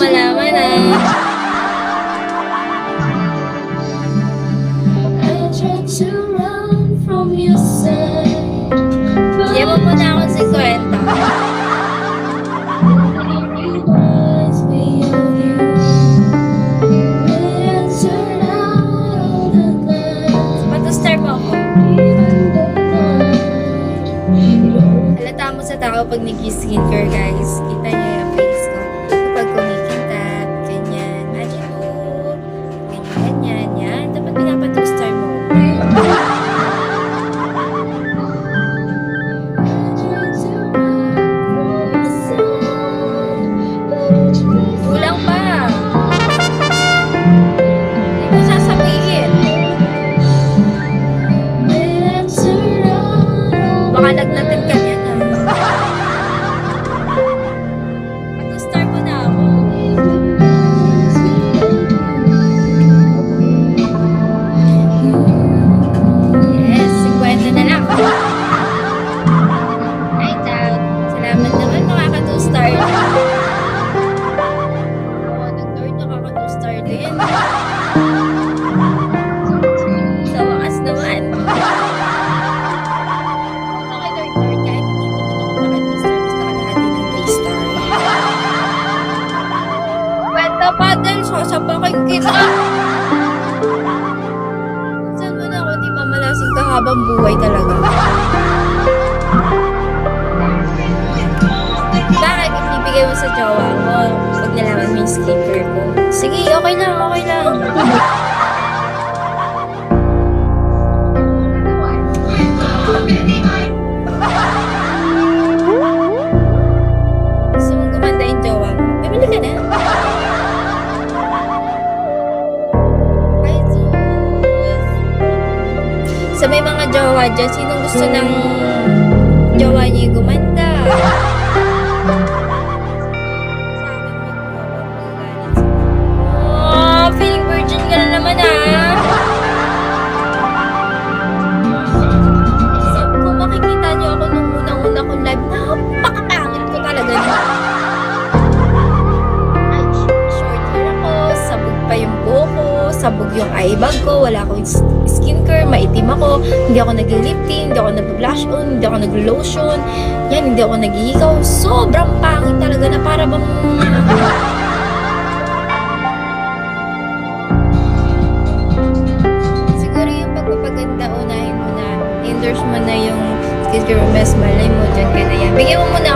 malaman ah. Hindi mo muna ako 50. Patustar mo ako. Halata mo sa tao pag nag-skincare guys. Kita niyo yung face ko. Kapag kumikintat, ganyan. Imagine mo. Ganyan, yan. Dapat pinapatustar mo. Kulang pa. Hindi ko sasabihin. Baka nagnatin ka niya na. Patustar mo na ako. Yes, 50 na lang. Ay, salamat naman makaka-2-star. Oo, nag-third nakaka-2-star din. Sa wakas naman. Okay, third, kahit hindi mo ito makaka-2-star, basta kalahati ng 3-star. Kwenta pa din, sasapakin kita. Saan mo na ako di mamalasing ka habang buhay talaga? Bakit ibibigay mo sa jowa mo pag nalaman mo yung skincare ko? Sige, okay lang, okay lang. Gusto mong gumanda yung jowa mo? Bibili ka na. Ay, sus. Sa may mga jowa dyan, sinong gusto ng jowa niya yung gumanda? Oh, feeling virgin ka na naman ah. So, kung makikita niyo ako nung unang-una kong live, napakapangit ko talaga. Ay, short hair ako, sabog pa yung buhok ko, sabog yung eye bag ko, wala akong skincare, maitim ako, hindi ako nag-lip tint, hindi ako nag-blush on, hindi ako nag-lotion, yan, hindi ako nag-iikaw. Sobrang pangit talaga na para bang siguro yung pagpapaganda, unahin mo na, endorse mo na yung skincare mo, best malay mo, dyan ka na yan. Bigyan mo muna